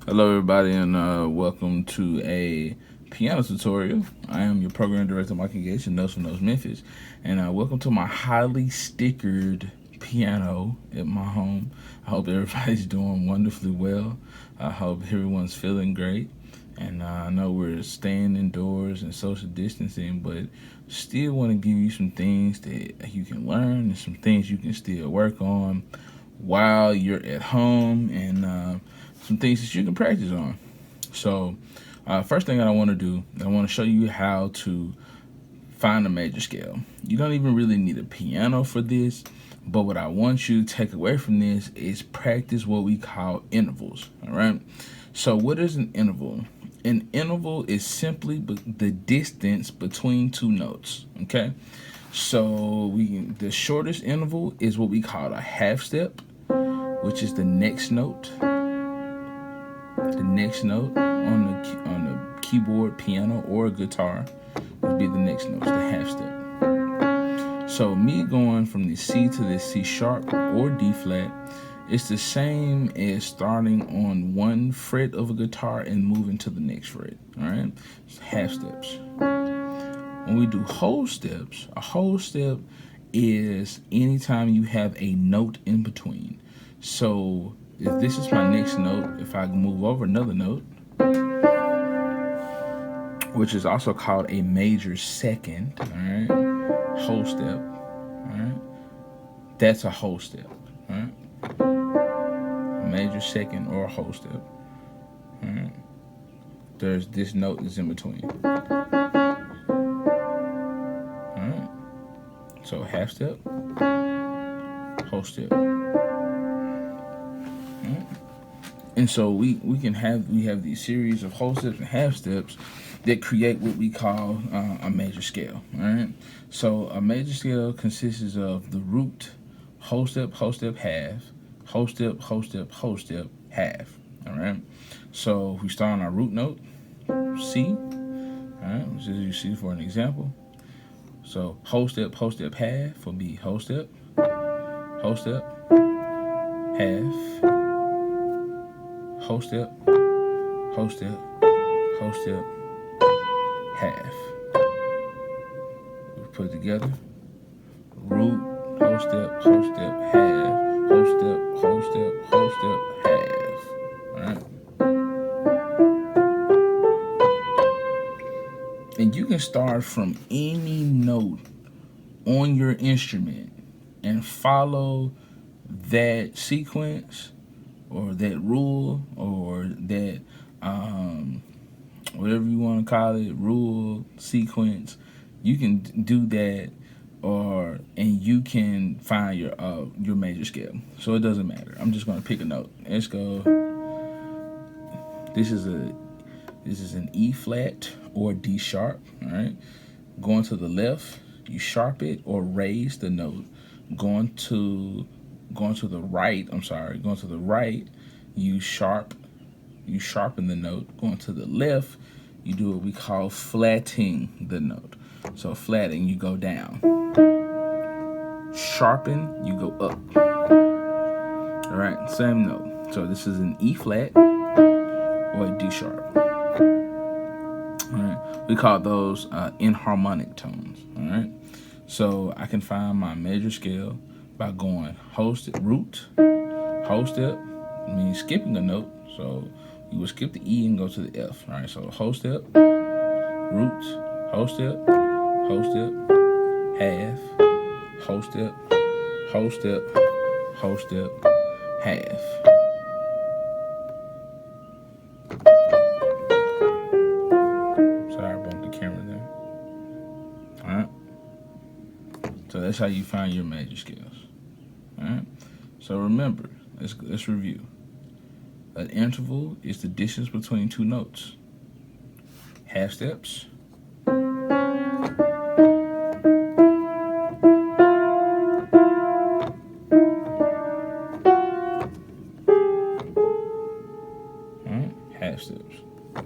Hello, everybody, and welcome to a piano tutorial. I am your program director, Michael Gates, in Nashville, Memphis, and welcome to my highly stickered piano at my home. I hope everybody's doing wonderfully well. I hope everyone's feeling great. And I know we're staying indoors and social distancing, but still want to give you some things that you can learn and some things you can still work on while you're at home, and some things that you can practice on. So, first thing I want to do, I want to show you how to find a major scale. You don't even really need a piano for this, but what I want you to take away from this is practice what we call intervals. All right. So, what is an interval? An interval is simply the distance between two notes. Okay. So the shortest interval is what we call a half step, which is the next note. The next note on the keyboard, piano, or guitar would be the next note, the half step. So me going from the C to the C sharp or D flat, it's the same as starting on one fret of a guitar and moving to the next fret. All right, it's half steps. When we do whole steps, a whole step is anytime you have a note in between. So if this is my next note, if I move over another note, which is also called a major second, all right, whole step, all right, that's a whole step, all right, a major second or a whole step, all right. There's this note is in between, all right. So half step, whole step. And so we have these series of whole steps and half steps that create what we call a major scale. All right. So a major scale consists of the root, whole step, half, whole step, half. All right. So if we start on our root note, C. All right. Just as you see for an example. So whole step, half will be whole step, half. Whole step, half. We put it together. Root, whole step, half. Whole step, half. All right. And you can start from any note on your instrument and follow that sequence or that rule or that whatever you want to call it, rule, sequence. You can do that, and you can find your major scale. So it doesn't matter. I'm just gonna pick a note. Let's go. This is an E flat or D sharp. All right. Going to the left, you sharp it or raise the note. Going to the right, you sharpen the note. Going to the left, you do what we call flatting the note. So flatting, you go down. Sharpen, you go up. All right, same note. So this is an E flat or a D sharp. All right, we call those enharmonic tones. All right, so I can find my major scale by going whole step, root, whole step means skipping a note. So you would skip the E and go to the F. All right, so whole step, root, whole step, half, whole step, half. Sorry, I bumped the camera there. All right. So that's how you find your major scales. All right. So remember, let's review. An interval is the distance between two notes. Half steps. All right. Half steps.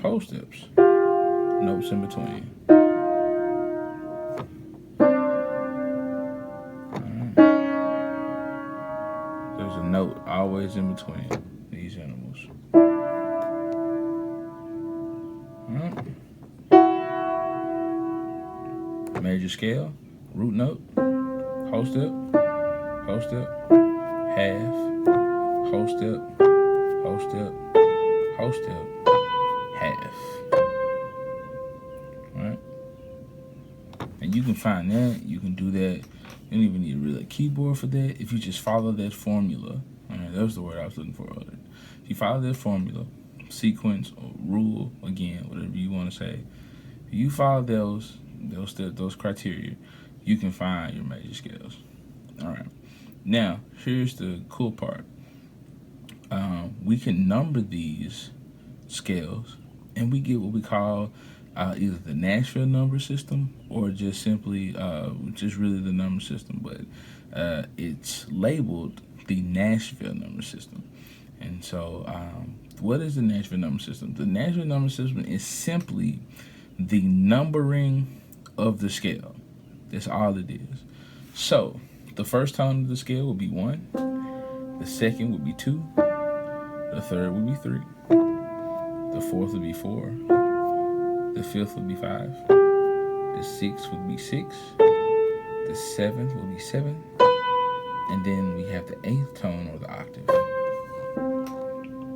Whole steps. Notes in between. There's a note always in between these intervals. Alright. Major scale, root note, whole step, half, whole step, half. Alright? And you can find that, you can do that. You don't even need really a keyboard for that if you just follow that formula. Alright, that was the word I was looking for earlier. If you follow that formula, sequence or rule, again, whatever you want to say, if you follow those criteria, you can find your major scales. Alright. Now, here's the cool part. We can number these scales, and we get what we call either the Nashville Number System or just simply, just really the number system. But it's labeled the Nashville Number System. And so, what is the Nashville Number System? The Nashville Number System is simply the numbering of the scale. That's all it is. So, the first tone of the scale will be 1. The second would be 2. The third would be 3. The fourth would be 4. The fifth would be 5. The sixth would be 6. The seventh would be 7. And then we have the 8th tone or the octave.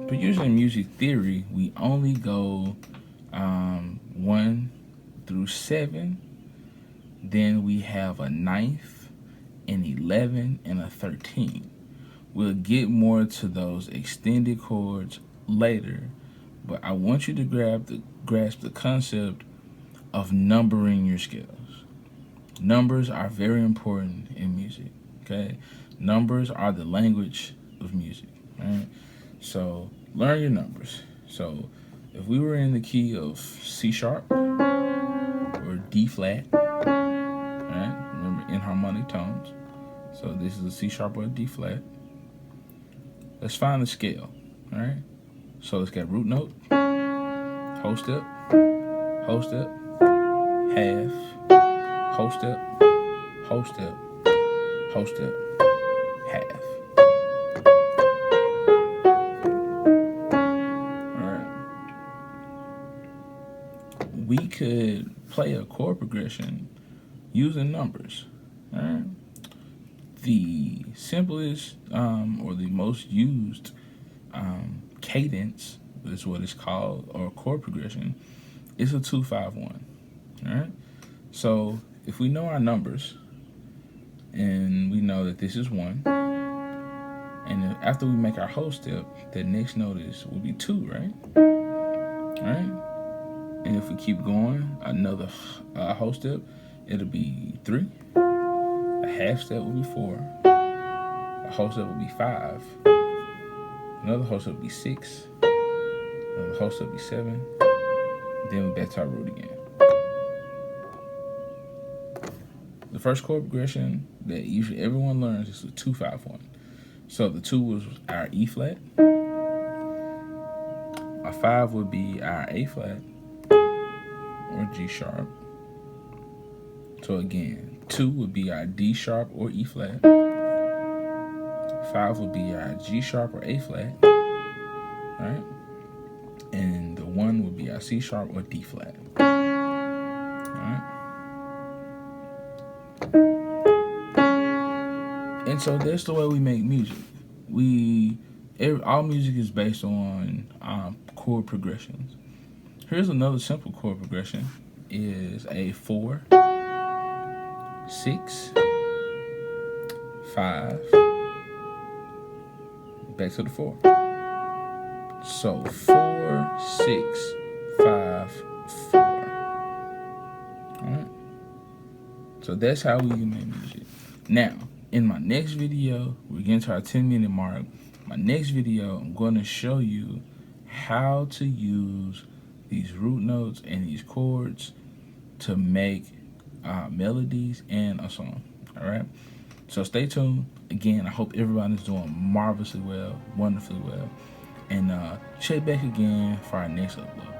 But usually in music theory, we only go 1 through 7. Then we have a 9th, an 11, and a 13. We'll get more to those extended chords later, but I want you to grasp the concept of numbering your scales. Numbers are very important in music, okay? Numbers are the language of music, right? So learn your numbers. So if we were in the key of C sharp or D flat, right? Remember, enharmonic tones. So this is a C sharp or a D flat. Let's find the scale, all right? So let's get root note, whole step, half, whole step, half. All right. We could play a chord progression using numbers, all right? The simplest or the most used cadence is what it's called, or chord progression, is a 2-5-1. All right. So if we know our numbers, and we know that this is 1, and after we make our whole step, the next note will be 2, right? All right. And if we keep going, another whole step, it'll be 3. A half step will be 4. A whole step will be 5. Another whole step will be 6. Another whole step will be 7. Then we're back to our root again. The first chord progression that usually everyone learns is a 2-5-1. So the 2 was our E flat. A 5 would be our A flat or G sharp. So again, 2 would be our D sharp or E flat. 5 would be our G sharp or A flat. Right? And the 1 would be our C sharp or D flat. Alright? And so that's the way we make music. All music is based on chord progressions. Here's another simple chord progression. Is a 4, 6, 5, back to the 4. So 4, 6, 5, 4. Alright? So that's how we can make music. Now, in my next video, we're getting to our 10-minute mark. My next video, I'm going to show you how to use these root notes and these chords to make melodies and a song. All right, so stay tuned. Again, I hope everybody's doing marvelously well, wonderfully well, and check back again for our next upload.